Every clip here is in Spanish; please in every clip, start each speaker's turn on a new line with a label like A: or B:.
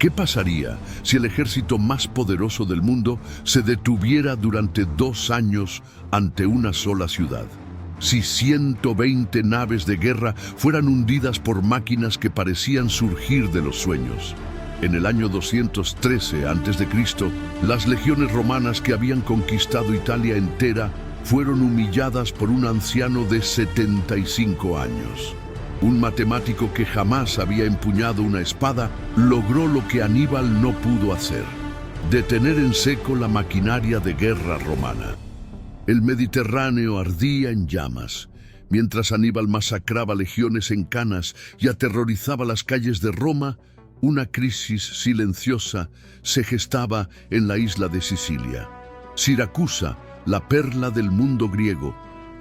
A: ¿Qué pasaría si el ejército más poderoso del mundo se detuviera durante 2 años ante una sola ciudad? Si 120 naves de guerra fueran hundidas por máquinas que parecían surgir de los sueños. En el año 213 a.C., las legiones romanas que habían conquistado Italia entera fueron humilladas por un anciano de 75 años. Un matemático que jamás había empuñado una espada logró lo que Aníbal no pudo hacer: detener en seco la maquinaria de guerra romana. El Mediterráneo ardía en llamas, mientras Aníbal masacraba legiones en Canas y aterrorizaba las calles de Roma. Una crisis silenciosa se gestaba en la isla de Sicilia. Siracusa, la perla del mundo griego,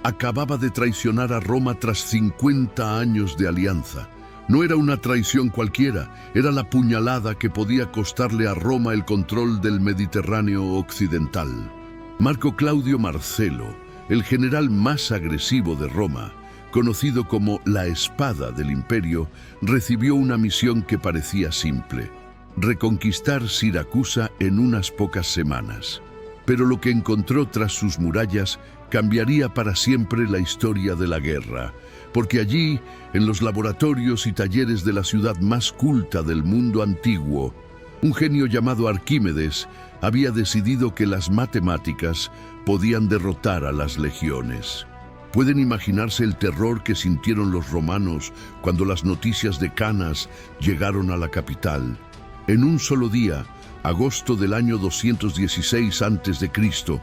A: acababa de traicionar a Roma tras 50 años de alianza. No era una traición cualquiera, era la puñalada que podía costarle a Roma el control del Mediterráneo occidental. Marco Claudio Marcelo, el general más agresivo de Roma, conocido como la Espada del Imperio, recibió una misión que parecía simple: reconquistar Siracusa en unas pocas semanas. Pero lo que encontró tras sus murallas cambiaría para siempre la historia de la guerra, porque allí, en los laboratorios y talleres de la ciudad más culta del mundo antiguo, un genio llamado Arquímedes había decidido que las matemáticas podían derrotar a las legiones. ¿Pueden imaginarse el terror que sintieron los romanos cuando las noticias de Canas llegaron a la capital? En un solo día, agosto del año 216 a.C.,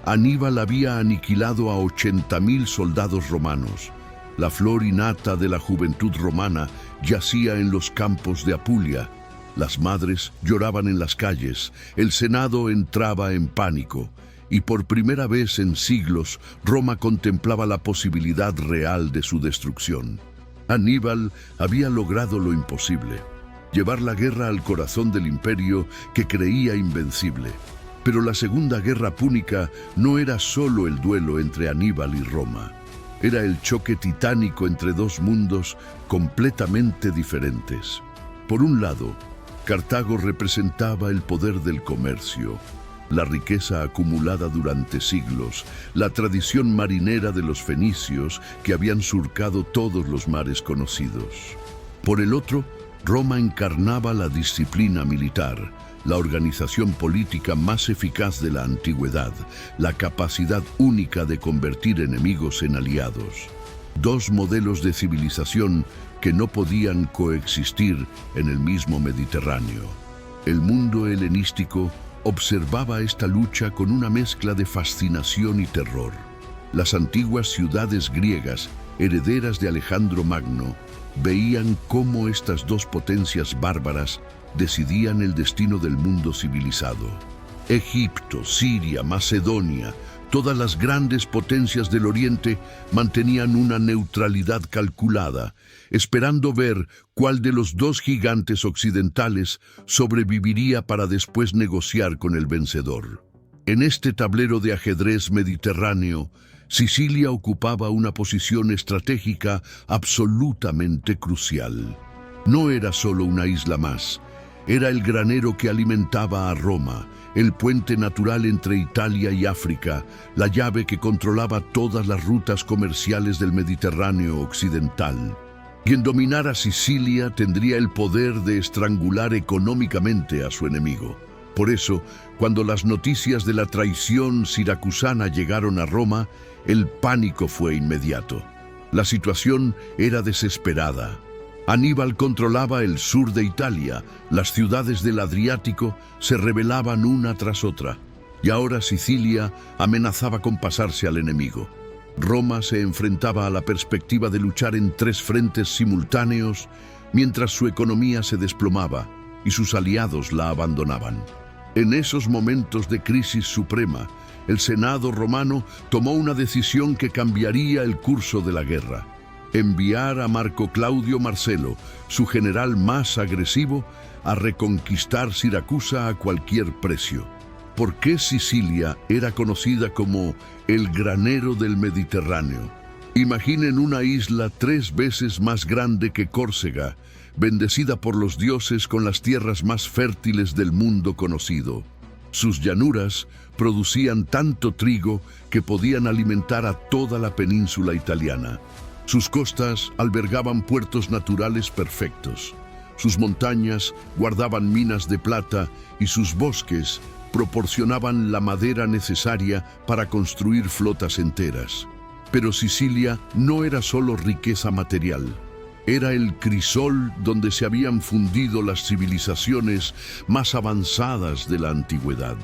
A: Aníbal había aniquilado a 80.000 soldados romanos. La flor innata de la juventud romana yacía en los campos de Apulia. Las madres lloraban en las calles, el Senado entraba en pánico, y por primera vez en siglos Roma contemplaba la posibilidad real de su destrucción. Aníbal había logrado lo imposible: llevar la guerra al corazón del imperio que creía invencible. Pero la Segunda Guerra Púnica no era solo el duelo entre Aníbal y Roma. Era el choque titánico entre dos mundos completamente diferentes. Por un lado, Cartago representaba el poder del comercio, la riqueza acumulada durante siglos, la tradición marinera de los fenicios que habían surcado todos los mares conocidos. Por el otro, Roma encarnaba la disciplina militar, la organización política más eficaz de la antigüedad, la capacidad única de convertir enemigos en aliados. Dos modelos de civilización que no podían coexistir en el mismo Mediterráneo. El mundo helenístico observaba esta lucha con una mezcla de fascinación y terror. Las antiguas ciudades griegas, herederas de Alejandro Magno, veían cómo estas dos potencias bárbaras decidían el destino del mundo civilizado. Egipto, Siria, Macedonia, todas las grandes potencias del Oriente mantenían una neutralidad calculada, esperando ver cuál de los dos gigantes occidentales sobreviviría para después negociar con el vencedor. En este tablero de ajedrez mediterráneo, Sicilia ocupaba una posición estratégica absolutamente crucial. No era solo una isla más, era el granero que alimentaba a Roma, el puente natural entre Italia y África, la llave que controlaba todas las rutas comerciales del Mediterráneo occidental. Quien dominara Sicilia tendría el poder de estrangular económicamente a su enemigo. Por eso, cuando las noticias de la traición siracusana llegaron a Roma, el pánico fue inmediato. La situación era desesperada. Aníbal controlaba el sur de Italia, las ciudades del Adriático se rebelaban una tras otra, y ahora Sicilia amenazaba con pasarse al enemigo. Roma se enfrentaba a la perspectiva de luchar en 3 frentes simultáneos, mientras su economía se desplomaba y sus aliados la abandonaban. En esos momentos de crisis suprema, el Senado romano tomó una decisión que cambiaría el curso de la guerra: enviar a Marco Claudio Marcelo, su general más agresivo, a reconquistar Siracusa a cualquier precio. ¿Por qué Sicilia era conocida como el granero del Mediterráneo? Imaginen una isla 3 veces más grande que Córcega, bendecida por los dioses con las tierras más fértiles del mundo conocido. Sus llanuras producían tanto trigo que podían alimentar a toda la península italiana. Sus costas albergaban puertos naturales perfectos. Sus montañas guardaban minas de plata y sus bosques proporcionaban la madera necesaria para construir flotas enteras. Pero Sicilia no era solo riqueza material. Era el crisol donde se habían fundido las civilizaciones más avanzadas de la antigüedad.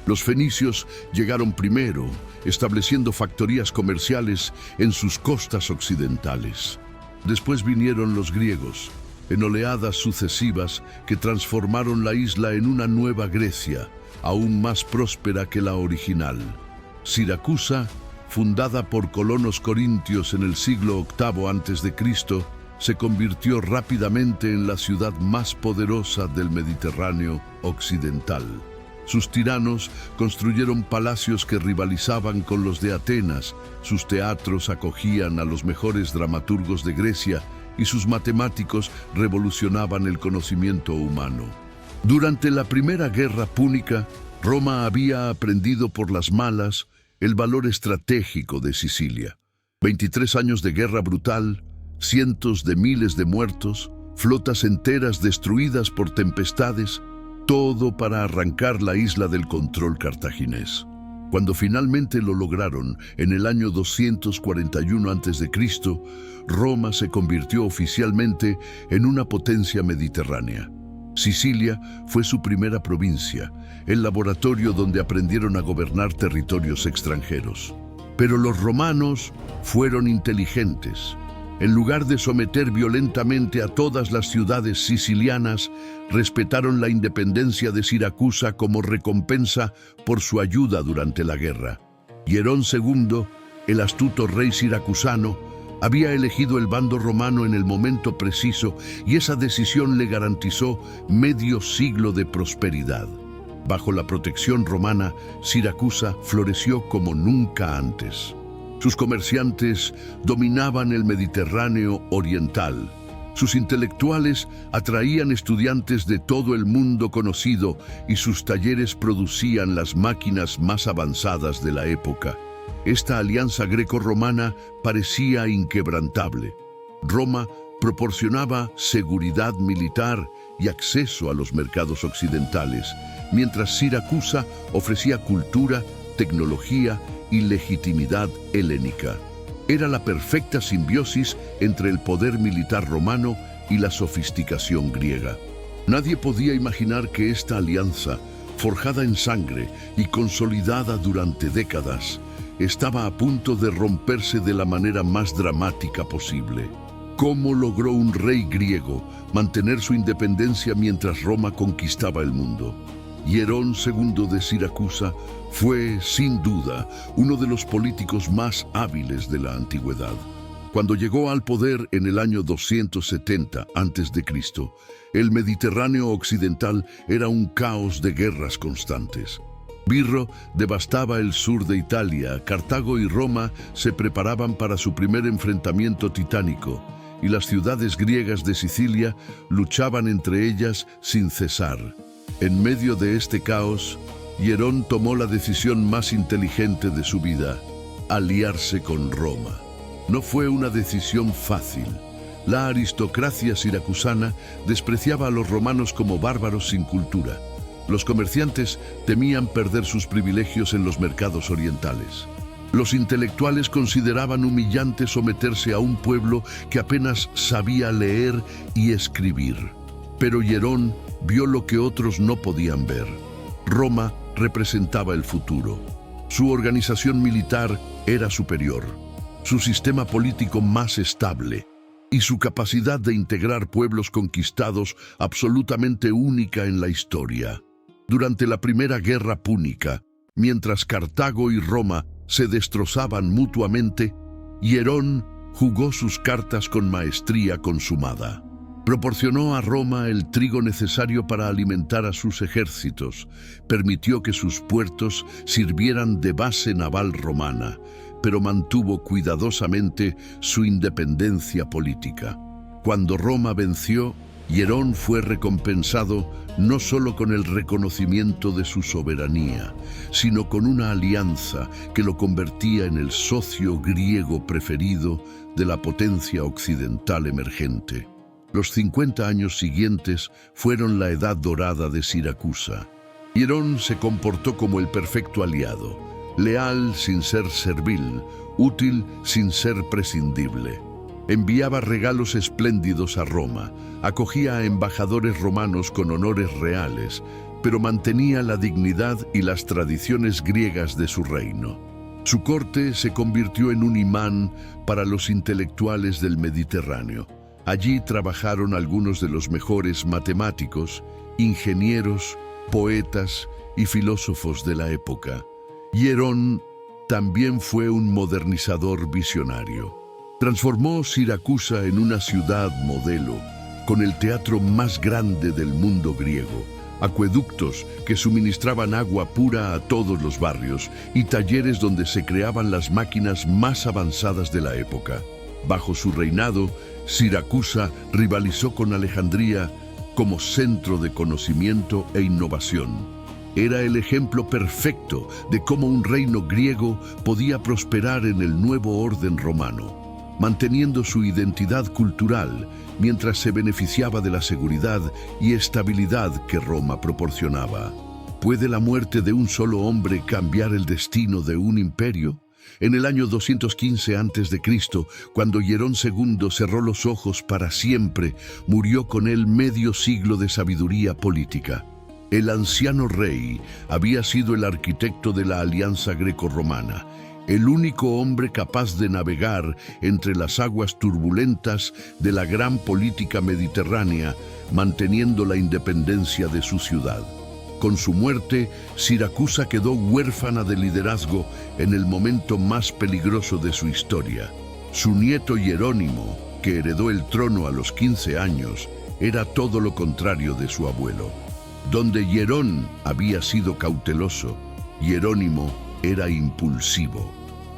A: Los fenicios llegaron primero, estableciendo factorías comerciales en sus costas occidentales. Después vinieron los griegos, en oleadas sucesivas que transformaron la isla en una nueva Grecia, aún más próspera que la original. Siracusa, fundada por colonos corintios en el siglo VIII a.C., se convirtió rápidamente en la ciudad más poderosa del Mediterráneo occidental. Sus tiranos construyeron palacios que rivalizaban con los de Atenas, sus teatros acogían a los mejores dramaturgos de Grecia y sus matemáticos revolucionaban el conocimiento humano. Durante la Primera Guerra Púnica, Roma había aprendido por las malas el valor estratégico de Sicilia. 23 años de guerra brutal, cientos de miles de muertos, flotas enteras destruidas por tempestades, todo para arrancar la isla del control cartaginés. Cuando finalmente lo lograron, en el año 241 a.C., Roma se convirtió oficialmente en una potencia mediterránea. Sicilia fue su primera provincia, el laboratorio donde aprendieron a gobernar territorios extranjeros. Pero los romanos fueron inteligentes. En lugar de someter violentamente a todas las ciudades sicilianas, respetaron la independencia de Siracusa como recompensa por su ayuda durante la guerra. Hierón II, el astuto rey siracusano, había elegido el bando romano en el momento preciso y esa decisión le garantizó medio siglo de prosperidad. Bajo la protección romana, Siracusa floreció como nunca antes. Sus comerciantes dominaban el Mediterráneo oriental. Sus intelectuales atraían estudiantes de todo el mundo conocido y sus talleres producían las máquinas más avanzadas de la época. Esta alianza greco-romana parecía inquebrantable. Roma proporcionaba seguridad militar y acceso a los mercados occidentales, mientras Siracusa ofrecía cultura, tecnología y legitimidad helénica. Era la perfecta simbiosis entre el poder militar romano y la sofisticación griega. Nadie podía imaginar que esta alianza, forjada en sangre y consolidada durante décadas, estaba a punto de romperse de la manera más dramática posible. ¿Cómo logró un rey griego mantener su independencia mientras Roma conquistaba el mundo? Hierón II de Siracusa fue, sin duda, uno de los políticos más hábiles de la antigüedad. Cuando llegó al poder en el año 270 a.C., el Mediterráneo occidental era un caos de guerras constantes. Pirro devastaba el sur de Italia, Cartago y Roma se preparaban para su primer enfrentamiento titánico, y las ciudades griegas de Sicilia luchaban entre ellas sin cesar. En medio de este caos, Hierón tomó la decisión más inteligente de su vida: aliarse con Roma. No fue una decisión fácil. La aristocracia siracusana despreciaba a los romanos como bárbaros sin cultura. Los comerciantes temían perder sus privilegios en los mercados orientales. Los intelectuales consideraban humillante someterse a un pueblo que apenas sabía leer y escribir. Pero Hierón vio lo que otros no podían ver. Roma representaba el futuro. Su organización militar era superior, su sistema político más estable y su capacidad de integrar pueblos conquistados absolutamente única en la historia. Durante la Primera Guerra Púnica, mientras Cartago y Roma se destrozaban mutuamente, Hierón jugó sus cartas con maestría consumada. Proporcionó a Roma el trigo necesario para alimentar a sus ejércitos, permitió que sus puertos sirvieran de base naval romana, pero mantuvo cuidadosamente su independencia política. Cuando Roma venció, Hierón fue recompensado no solo con el reconocimiento de su soberanía, sino con una alianza que lo convertía en el socio griego preferido de la potencia occidental emergente. Los 50 años siguientes fueron la edad dorada de Siracusa. Hierón se comportó como el perfecto aliado, leal sin ser servil, útil sin ser prescindible. Enviaba regalos espléndidos a Roma, acogía a embajadores romanos con honores reales, pero mantenía la dignidad y las tradiciones griegas de su reino. Su corte se convirtió en un imán para los intelectuales del Mediterráneo. Allí trabajaron algunos de los mejores matemáticos, ingenieros, poetas y filósofos de la época. Hierón también fue un modernizador visionario. Transformó Siracusa en una ciudad modelo, con el teatro más grande del mundo griego, acueductos que suministraban agua pura a todos los barrios y talleres donde se creaban las máquinas más avanzadas de la época. Bajo su reinado, Siracusa rivalizó con Alejandría como centro de conocimiento e innovación. Era el ejemplo perfecto de cómo un reino griego podía prosperar en el nuevo orden romano, manteniendo su identidad cultural mientras se beneficiaba de la seguridad y estabilidad que Roma proporcionaba. ¿Puede la muerte de un solo hombre cambiar el destino de un imperio? En el año 215 a.C., cuando Hierón II cerró los ojos para siempre, murió con él medio siglo de sabiduría política. El anciano rey había sido el arquitecto de la alianza greco-romana, el único hombre capaz de navegar entre las aguas turbulentas de la gran política mediterránea, manteniendo la independencia de su ciudad. Con su muerte, Siracusa quedó huérfana de liderazgo en el momento más peligroso de su historia. Su nieto Hierónimo, que heredó el trono a los 15 años, era todo lo contrario de su abuelo. Donde Hierón había sido cauteloso, Hierónimo era impulsivo.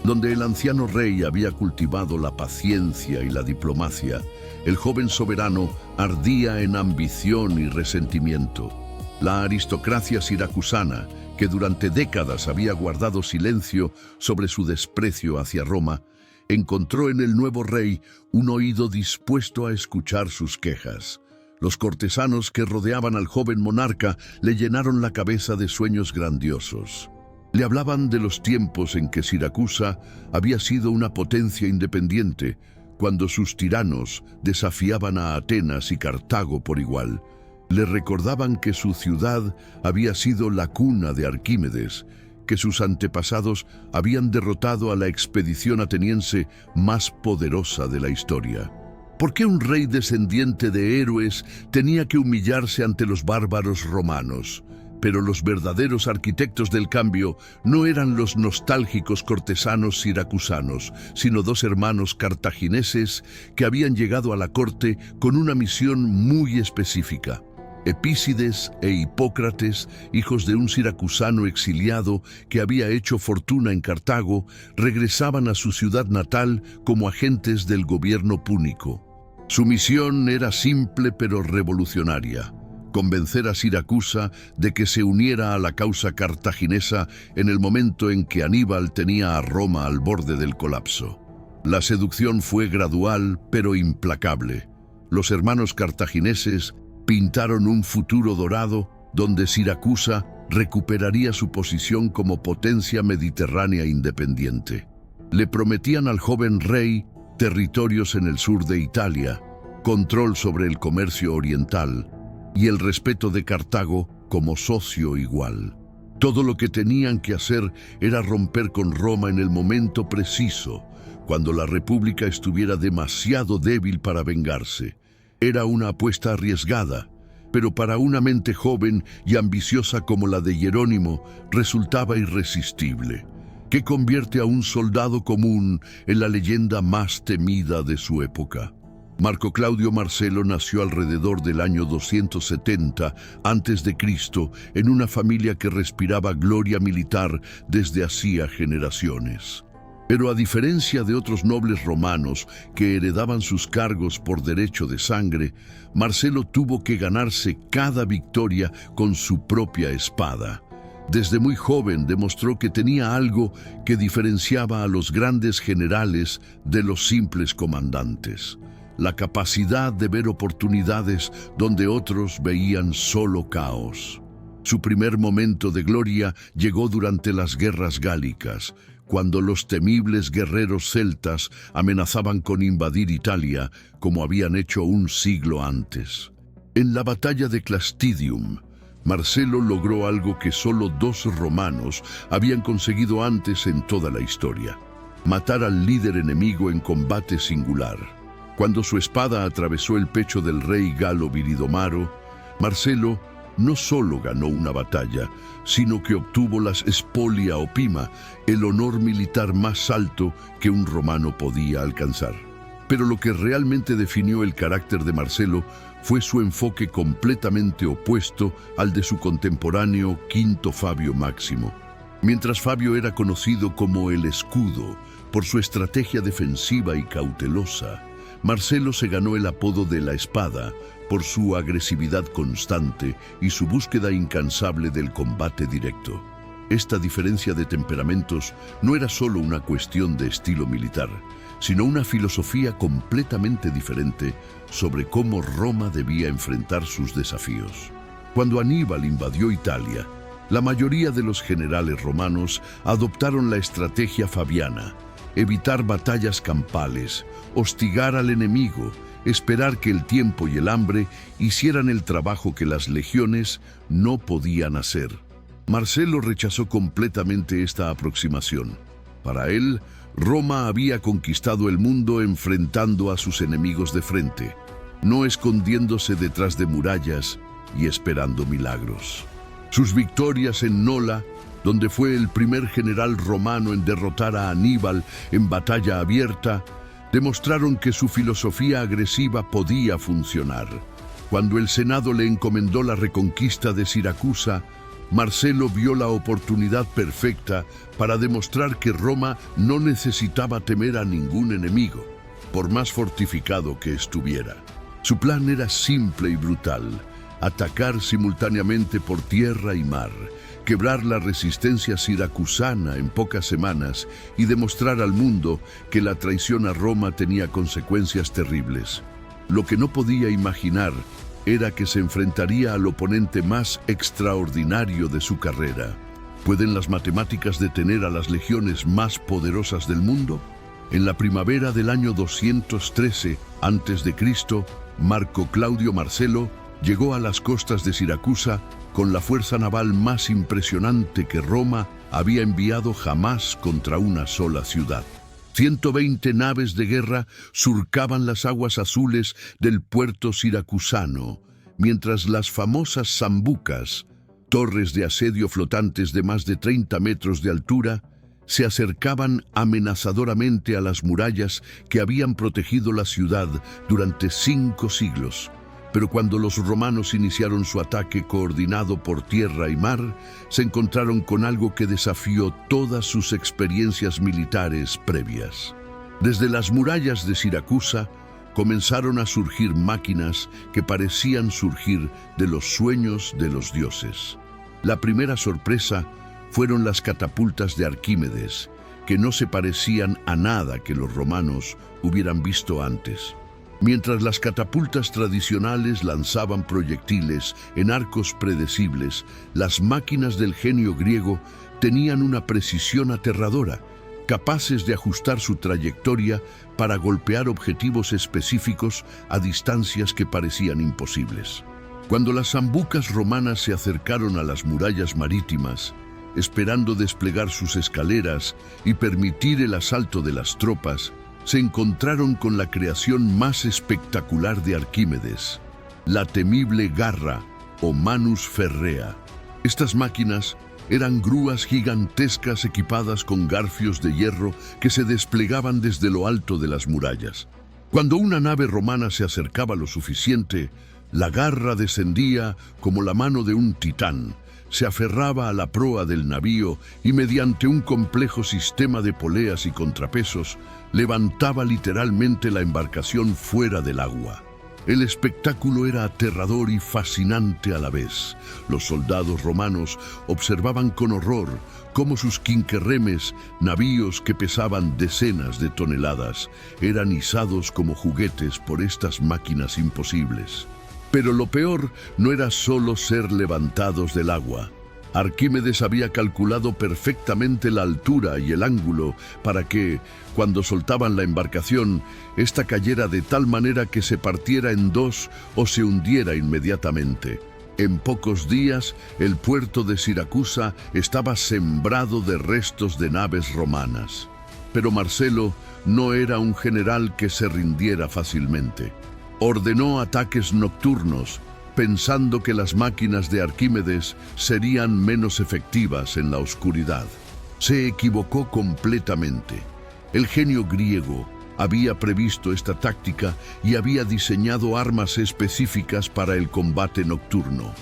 A: Donde el anciano rey había cultivado la paciencia y la diplomacia, el joven soberano ardía en ambición y resentimiento. La aristocracia siracusana, que durante décadas había guardado silencio sobre su desprecio hacia Roma, encontró en el nuevo rey un oído dispuesto a escuchar sus quejas. Los cortesanos que rodeaban al joven monarca le llenaron la cabeza de sueños grandiosos. Le hablaban de los tiempos en que Siracusa había sido una potencia independiente, cuando sus tiranos desafiaban a Atenas y Cartago por igual. Le recordaban que su ciudad había sido la cuna de Arquímedes, que sus antepasados habían derrotado a la expedición ateniense más poderosa de la historia. ¿Por qué un rey descendiente de héroes tenía que humillarse ante los bárbaros romanos? Pero los verdaderos arquitectos del cambio no eran los nostálgicos cortesanos siracusanos, sino dos hermanos cartagineses que habían llegado a la corte con una misión muy específica. Epícides e Hipócrates, hijos de un siracusano exiliado que había hecho fortuna en Cartago, regresaban a su ciudad natal como agentes del gobierno púnico. Su misión era simple pero revolucionaria: convencer a Siracusa de que se uniera a la causa cartaginesa en el momento en que Aníbal tenía a Roma al borde del colapso. La seducción fue gradual pero implacable. Los hermanos cartagineses pintaron un futuro dorado donde Siracusa recuperaría su posición como potencia mediterránea independiente. Le prometían al joven rey territorios en el sur de Italia, control sobre el comercio oriental y el respeto de Cartago como socio igual. Todo lo que tenían que hacer era romper con Roma en el momento preciso, cuando la República estuviera demasiado débil para vengarse. Era una apuesta arriesgada, pero para una mente joven y ambiciosa como la de Hierónimo resultaba irresistible. ¿Qué convierte a un soldado común en la leyenda más temida de su época? Marco Claudio Marcelo nació alrededor del año 270 a.C. en una familia que respiraba gloria militar desde hacía generaciones. Pero a diferencia de otros nobles romanos que heredaban sus cargos por derecho de sangre, Marcelo tuvo que ganarse cada victoria con su propia espada. Desde muy joven demostró que tenía algo que diferenciaba a los grandes generales de los simples comandantes: la capacidad de ver oportunidades donde otros veían solo caos. Su primer momento de gloria llegó durante las guerras gálicas, cuando los temibles guerreros celtas amenazaban con invadir Italia, como habían hecho un siglo antes. En la batalla de Clastidium, Marcelo logró algo que solo 2 romanos habían conseguido antes en toda la historia: matar al líder enemigo en combate singular. Cuando su espada atravesó el pecho del rey galo Viridomaro, Marcelo no solo ganó una batalla, sino que obtuvo las spolia opima, el honor militar más alto que un romano podía alcanzar. Pero lo que realmente definió el carácter de Marcelo fue su enfoque completamente opuesto al de su contemporáneo Quinto Fabio Máximo. Mientras Fabio era conocido como el Escudo por su estrategia defensiva y cautelosa, Marcelo se ganó el apodo de la Espada por su agresividad constante y su búsqueda incansable del combate directo. Esta diferencia de temperamentos no era solo una cuestión de estilo militar, sino una filosofía completamente diferente sobre cómo Roma debía enfrentar sus desafíos. Cuando Aníbal invadió Italia, la mayoría de los generales romanos adoptaron la estrategia fabiana: evitar batallas campales, hostigar al enemigo, esperar que el tiempo y el hambre hicieran el trabajo que las legiones no podían hacer. Marcelo rechazó completamente esta aproximación. Para él, Roma había conquistado el mundo enfrentando a sus enemigos de frente, no escondiéndose detrás de murallas y esperando milagros. Sus victorias en Nola, donde fue el primer general romano en derrotar a Aníbal en batalla abierta, demostraron que su filosofía agresiva podía funcionar. Cuando el Senado le encomendó la reconquista de Siracusa, Marcelo vio la oportunidad perfecta para demostrar que Roma no necesitaba temer a ningún enemigo, por más fortificado que estuviera. Su plan era simple y brutal: atacar simultáneamente por tierra y mar, quebrar la resistencia siracusana en pocas semanas y demostrar al mundo que la traición a Roma tenía consecuencias terribles. Lo que no podía imaginar era que se enfrentaría al oponente más extraordinario de su carrera. ¿Pueden las matemáticas detener a las legiones más poderosas del mundo? En la primavera del año 213 a.C., Marco Claudio Marcelo llegó a las costas de Siracusa con la fuerza naval más impresionante que Roma había enviado jamás contra una sola ciudad. 120 naves de guerra surcaban las aguas azules del puerto siracusano, mientras las famosas sambucas, torres de asedio flotantes de más de 30 metros de altura, se acercaban amenazadoramente a las murallas que habían protegido la ciudad durante 5 siglos. Pero cuando los romanos iniciaron su ataque coordinado por tierra y mar, se encontraron con algo que desafió todas sus experiencias militares previas. Desde las murallas de Siracusa comenzaron a surgir máquinas que parecían surgir de los sueños de los dioses. La primera sorpresa fueron las catapultas de Arquímedes, que no se parecían a nada que los romanos hubieran visto antes. Mientras las catapultas tradicionales lanzaban proyectiles en arcos predecibles, las máquinas del genio griego tenían una precisión aterradora, capaces de ajustar su trayectoria para golpear objetivos específicos a distancias que parecían imposibles. Cuando las sambucas romanas se acercaron a las murallas marítimas, esperando desplegar sus escaleras y permitir el asalto de las tropas, se encontraron con la creación más espectacular de Arquímedes, la temible garra o manus ferrea. Estas máquinas eran grúas gigantescas equipadas con garfios de hierro que se desplegaban desde lo alto de las murallas. Cuando una nave romana se acercaba lo suficiente, la garra descendía como la mano de un titán, se aferraba a la proa del navío y mediante un complejo sistema de poleas y contrapesos levantaba literalmente la embarcación fuera del agua. El espectáculo era aterrador y fascinante a la vez. Los soldados romanos observaban con horror cómo sus quinquerremes, navíos que pesaban decenas de toneladas, eran izados como juguetes por estas máquinas imposibles. Pero lo peor no era solo ser levantados del agua. Arquímedes había calculado perfectamente la altura y el ángulo para que, cuando soltaban la embarcación, ésta cayera de tal manera que se partiera en dos o se hundiera inmediatamente. En pocos días, el puerto de Siracusa estaba sembrado de restos de naves romanas. Pero Marcelo no era un general que se rindiera fácilmente. Ordenó ataques nocturnos, pensando que las máquinas de Arquímedes serían menos efectivas en la oscuridad. Se equivocó completamente. El genio griego había previsto esta táctica y había diseñado armas específicas para el combate nocturno.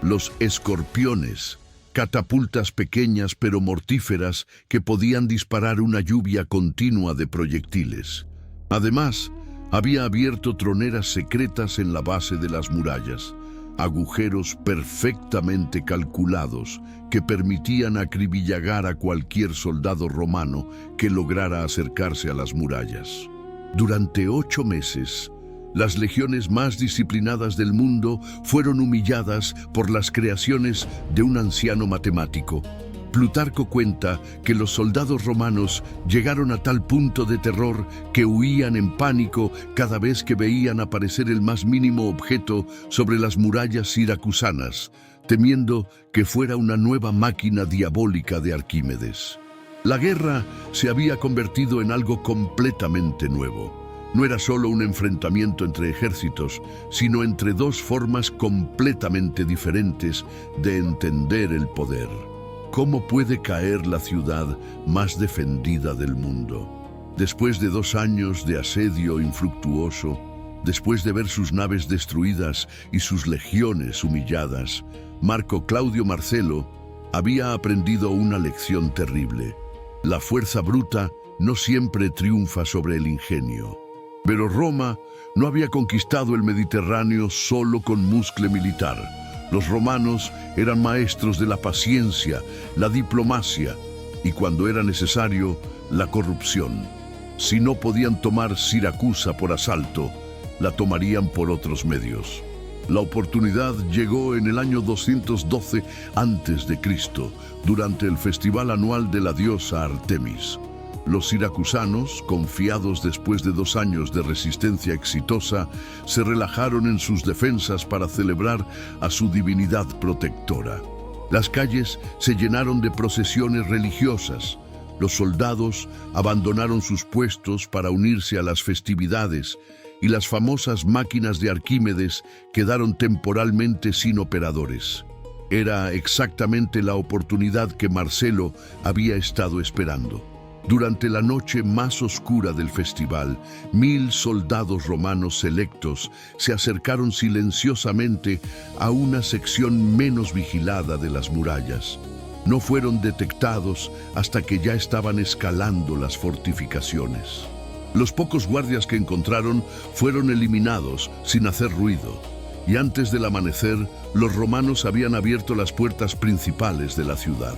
A: Los escorpiones, catapultas pequeñas pero mortíferas que podían disparar una lluvia continua de proyectiles. Además, había abierto troneras secretas en la base de las murallas, agujeros perfectamente calculados que permitían acribillar a cualquier soldado romano que lograra acercarse a las murallas. Durante 8 meses, las legiones más disciplinadas del mundo fueron humilladas por las creaciones de un anciano matemático. Plutarco cuenta que los soldados romanos llegaron a tal punto de terror que huían en pánico cada vez que veían aparecer el más mínimo objeto sobre las murallas siracusanas, temiendo que fuera una nueva máquina diabólica de Arquímedes. La guerra se había convertido en algo completamente nuevo. No era solo un enfrentamiento entre ejércitos, sino entre dos formas completamente diferentes de entender el poder. ¿Cómo puede caer la ciudad más defendida del mundo? Después de 2 años de asedio infructuoso, después de ver sus naves destruidas y sus legiones humilladas, Marco Claudio Marcelo había aprendido una lección terrible. La fuerza bruta no siempre triunfa sobre el ingenio. Pero Roma no había conquistado el Mediterráneo solo con muscle militar. Los romanos eran maestros de la paciencia, la diplomacia y, cuando era necesario, la corrupción. Si no podían tomar Siracusa por asalto, la tomarían por otros medios. La oportunidad llegó en el año 212 a.C., durante el festival anual de la diosa Artemis. Los siracusanos, confiados después de 2 años de resistencia exitosa, se relajaron en sus defensas para celebrar a su divinidad protectora. Las calles se llenaron de procesiones religiosas. Los soldados abandonaron sus puestos para unirse a las festividades y las famosas máquinas de Arquímedes quedaron temporalmente sin operadores. Era exactamente la oportunidad que Marcelo había estado esperando. Durante la noche más oscura del festival, 1000 soldados romanos selectos se acercaron silenciosamente a una sección menos vigilada de las murallas. No fueron detectados hasta que ya estaban escalando las fortificaciones. Los pocos guardias que encontraron fueron eliminados sin hacer ruido, y antes del amanecer, los romanos habían abierto las puertas principales de la ciudad.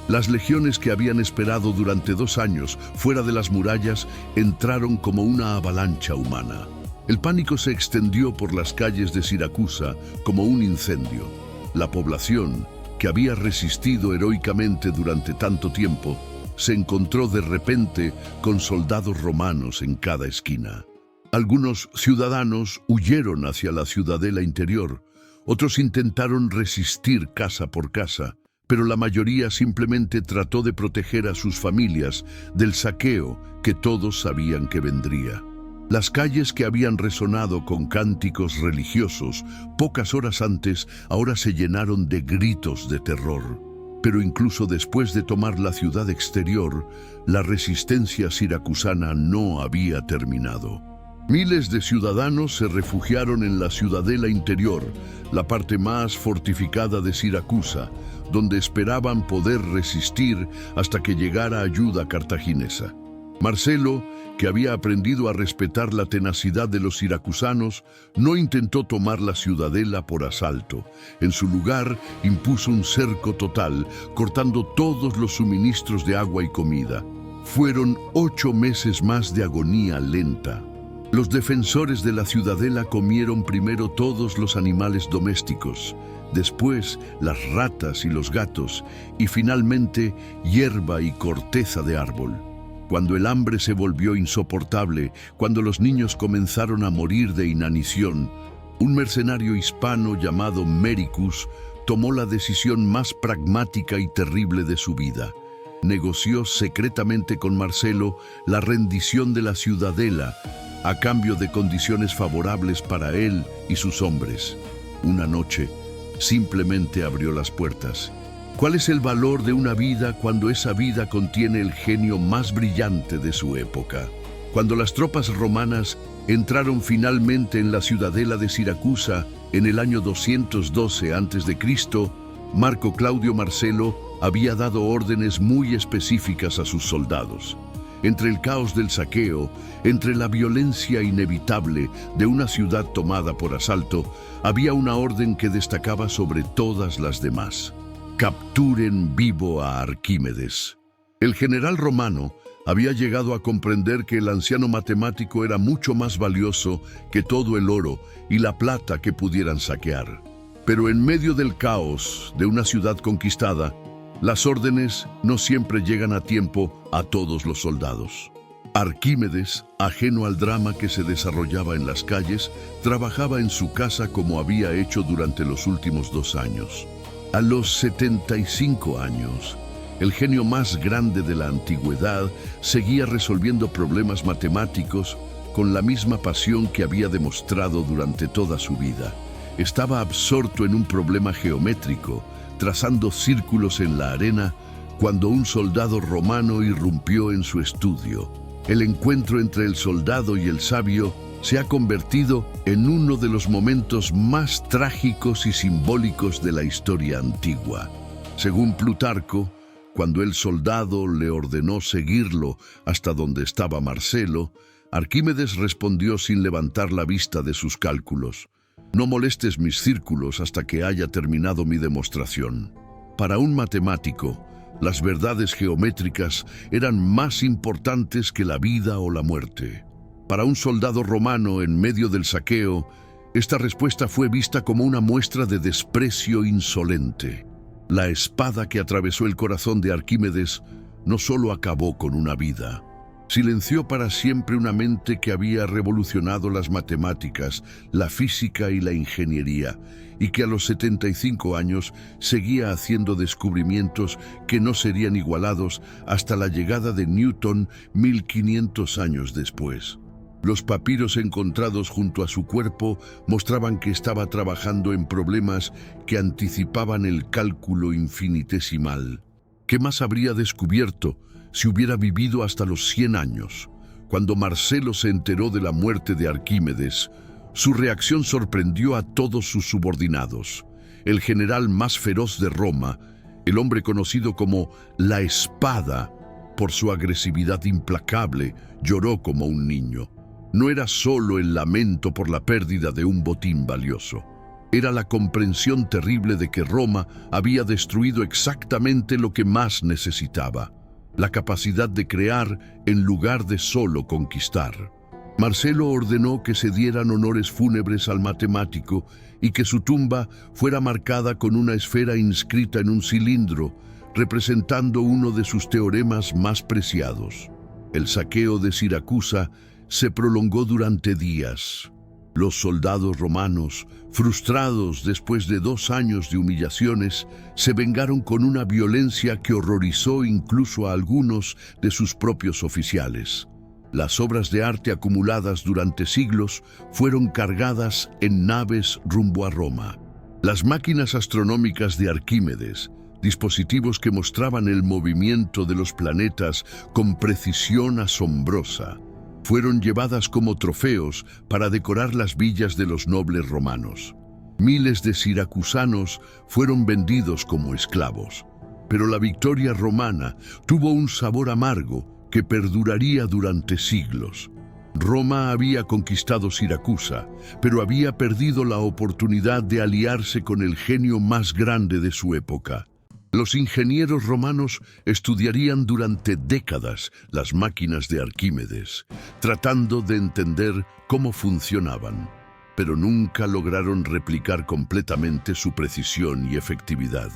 A: Las legiones que habían esperado durante 2 años fuera de las murallas entraron como una avalancha humana. El pánico se extendió por las calles de Siracusa como un incendio. La población, que había resistido heroicamente durante tanto tiempo, se encontró de repente con soldados romanos en cada esquina. Algunos ciudadanos huyeron hacia la ciudadela interior, otros intentaron resistir casa por casa, pero la mayoría simplemente trató de proteger a sus familias del saqueo que todos sabían que vendría. Las calles que habían resonado con cánticos religiosos pocas horas antes ahora se llenaron de gritos de terror. Pero incluso después de tomar la ciudad exterior, la resistencia siracusana no había terminado. Miles de ciudadanos se refugiaron en la ciudadela interior, la parte más fortificada de Siracusa, donde esperaban poder resistir hasta que llegara ayuda cartaginesa. Marcelo, que había aprendido a respetar la tenacidad de los siracusanos, no intentó tomar la ciudadela por asalto. En su lugar, impuso un cerco total, cortando todos los suministros de agua y comida. Fueron 8 meses más de agonía lenta. Los defensores de la ciudadela comieron primero todos los animales domésticos, después las ratas y los gatos, y finalmente hierba y corteza de árbol. Cuando el hambre se volvió insoportable, cuando los niños comenzaron a morir de inanición, un mercenario hispano llamado Mericus tomó la decisión más pragmática y terrible de su vida. Negoció secretamente con Marcelo la rendición de la ciudadela a cambio de condiciones favorables para él y sus hombres. Una noche, simplemente abrió las puertas. ¿Cuál es el valor de una vida cuando esa vida contiene el genio más brillante de su época? Cuando las tropas romanas entraron finalmente en la ciudadela de Siracusa en el año 212 a.C., Marco Claudio Marcelo había dado órdenes muy específicas a sus soldados. Entre el caos del saqueo, entre la violencia inevitable de una ciudad tomada por asalto, había una orden que destacaba sobre todas las demás: capturen vivo a Arquímedes. El general romano había llegado a comprender que el anciano matemático era mucho más valioso que todo el oro y la plata que pudieran saquear. Pero en medio del caos de una ciudad conquistada, las órdenes no siempre llegan a tiempo a todos los soldados. Arquímedes, ajeno al drama que se desarrollaba en las calles, trabajaba en su casa como había hecho durante los últimos 2 años. A los 75 años, el genio más grande de la antigüedad seguía resolviendo problemas matemáticos con la misma pasión que había demostrado durante toda su vida. Estaba absorto en un problema geométrico, trazando círculos en la arena, cuando un soldado romano irrumpió en su estudio. El encuentro entre el soldado y el sabio se ha convertido en uno de los momentos más trágicos y simbólicos de la historia antigua. Según Plutarco, cuando el soldado le ordenó seguirlo hasta donde estaba Marcelo, Arquímedes respondió sin levantar la vista de sus cálculos: «No molestes mis círculos hasta que haya terminado mi demostración». Para un matemático, las verdades geométricas eran más importantes que la vida o la muerte. Para un soldado romano en medio del saqueo, esta respuesta fue vista como una muestra de desprecio insolente. La espada que atravesó el corazón de Arquímedes no solo acabó con una vida, silenció para siempre una mente que había revolucionado las matemáticas, la física y la ingeniería, y que a los 75 años seguía haciendo descubrimientos que no serían igualados hasta la llegada de Newton 1500 años después. Los papiros encontrados junto a su cuerpo mostraban que estaba trabajando en problemas que anticipaban el cálculo infinitesimal. ¿Qué más habría descubierto si hubiera vivido hasta los 100 años? Cuando Marcelo se enteró de la muerte de Arquímedes, su reacción sorprendió a todos sus subordinados. El general más feroz de Roma, el hombre conocido como la Espada por su agresividad implacable, lloró como un niño. No era solo el lamento por la pérdida de un botín valioso. Era la comprensión terrible de que Roma había destruido exactamente lo que más necesitaba: la capacidad de crear en lugar de solo conquistar. Marcelo ordenó que se dieran honores fúnebres al matemático y que su tumba fuera marcada con una esfera inscrita en un cilindro, representando uno de sus teoremas más preciados. El saqueo de Siracusa se prolongó durante días. Los soldados romanos, frustrados después de 2 años de humillaciones, se vengaron con una violencia que horrorizó incluso a algunos de sus propios oficiales. Las obras de arte acumuladas durante siglos fueron cargadas en naves rumbo a Roma. Las máquinas astronómicas de Arquímedes, dispositivos que mostraban el movimiento de los planetas con precisión asombrosa, fueron llevadas como trofeos para decorar las villas de los nobles romanos. Miles de siracusanos fueron vendidos como esclavos. Pero la victoria romana tuvo un sabor amargo que perduraría durante siglos. Roma había conquistado Siracusa, pero había perdido la oportunidad de aliarse con el genio más grande de su época. Los ingenieros romanos estudiarían durante décadas las máquinas de Arquímedes, tratando de entender cómo funcionaban, pero nunca lograron replicar completamente su precisión y efectividad.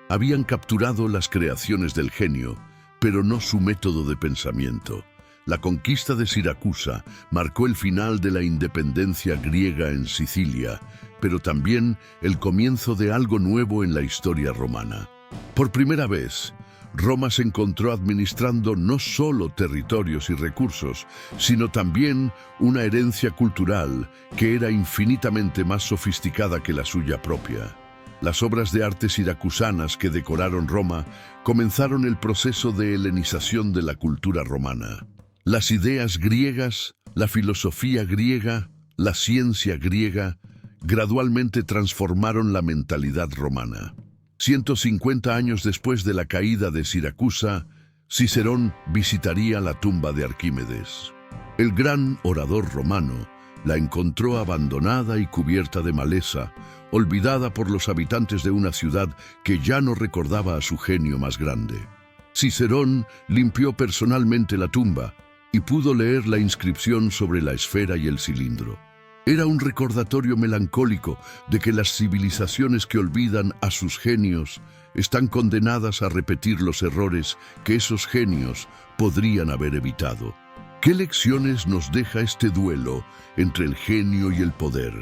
A: Habían capturado las creaciones del genio, pero no su método de pensamiento. La conquista de Siracusa marcó el final de la independencia griega en Sicilia, pero también el comienzo de algo nuevo en la historia romana. Por primera vez, Roma se encontró administrando no solo territorios y recursos, sino también una herencia cultural que era infinitamente más sofisticada que la suya propia. Las obras de arte siracusanas que decoraron Roma comenzaron el proceso de helenización de la cultura romana. Las ideas griegas, la filosofía griega, la ciencia griega, gradualmente transformaron la mentalidad romana. 150 años después de la caída de Siracusa, Cicerón visitaría la tumba de Arquímedes. El gran orador romano la encontró abandonada y cubierta de maleza, olvidada por los habitantes de una ciudad que ya no recordaba a su genio más grande. Cicerón limpió personalmente la tumba y pudo leer la inscripción sobre la esfera y el cilindro. Era un recordatorio melancólico de que las civilizaciones que olvidan a sus genios están condenadas a repetir los errores que esos genios podrían haber evitado. ¿Qué lecciones nos deja este duelo entre el genio y el poder?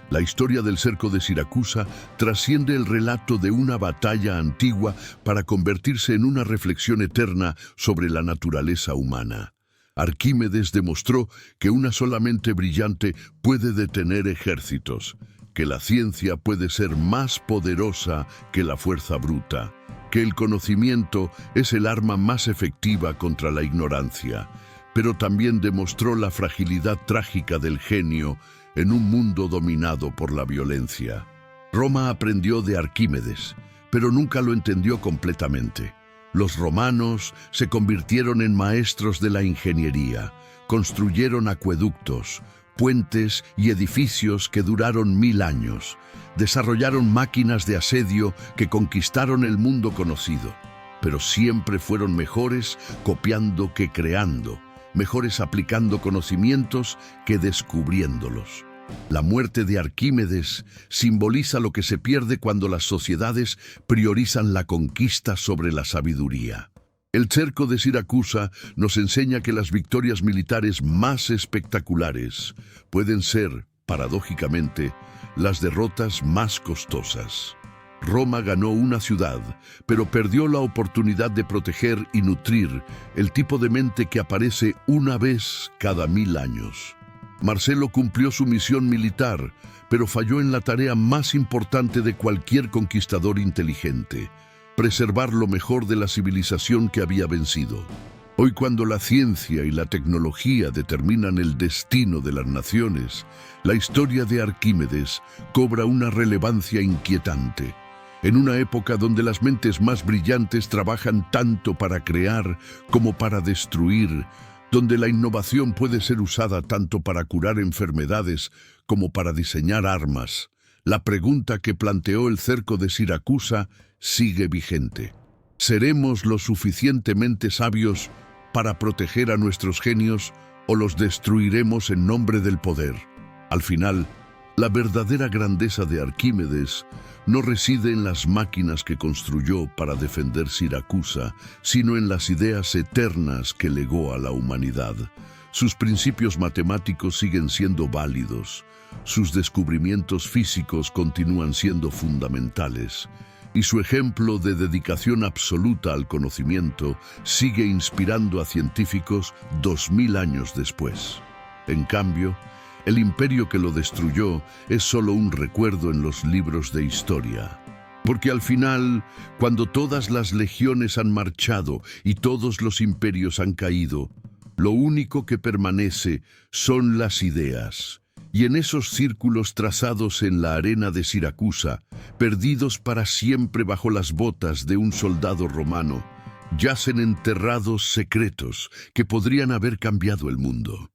A: La historia del cerco de Siracusa trasciende el relato de una batalla antigua para convertirse en una reflexión eterna sobre la naturaleza humana. Arquímedes demostró que una sola mente brillante puede detener ejércitos, que la ciencia puede ser más poderosa que la fuerza bruta, que el conocimiento es el arma más efectiva contra la ignorancia, pero también demostró la fragilidad trágica del genio en un mundo dominado por la violencia. Roma aprendió de Arquímedes, pero nunca lo entendió completamente. Los romanos se convirtieron en maestros de la ingeniería, construyeron acueductos, puentes y edificios que duraron 1000 años, desarrollaron máquinas de asedio que conquistaron el mundo conocido, pero siempre fueron mejores copiando que creando, mejores aplicando conocimientos que descubriéndolos. La muerte de Arquímedes simboliza lo que se pierde cuando las sociedades priorizan la conquista sobre la sabiduría. El cerco de Siracusa nos enseña que las victorias militares más espectaculares pueden ser, paradójicamente, las derrotas más costosas. Roma ganó una ciudad, pero perdió la oportunidad de proteger y nutrir el tipo de mente que aparece una vez cada 1000 años. Marcelo cumplió su misión militar, pero falló en la tarea más importante de cualquier conquistador inteligente: preservar lo mejor de la civilización que había vencido. Hoy, cuando la ciencia y la tecnología determinan el destino de las naciones, la historia de Arquímedes cobra una relevancia inquietante. En una época donde las mentes más brillantes trabajan tanto para crear como para destruir, donde la innovación puede ser usada tanto para curar enfermedades como para diseñar armas, la pregunta que planteó el cerco de Siracusa sigue vigente. ¿Seremos lo suficientemente sabios para proteger a nuestros genios o los destruiremos en nombre del poder? Al final, la verdadera grandeza de Arquímedes no reside en las máquinas que construyó para defender Siracusa, sino en las ideas eternas que legó a la humanidad. Sus principios matemáticos siguen siendo válidos, sus descubrimientos físicos continúan siendo fundamentales, y su ejemplo de dedicación absoluta al conocimiento sigue inspirando a científicos 2000 años después. En cambio, el imperio que lo destruyó es solo un recuerdo en los libros de historia. Porque al final, cuando todas las legiones han marchado y todos los imperios han caído, Lo único que permanece son las ideas. Y en esos círculos trazados en la arena de Siracusa, perdidos para siempre bajo las botas de un soldado romano, yacen enterrados secretos que podrían haber cambiado el mundo.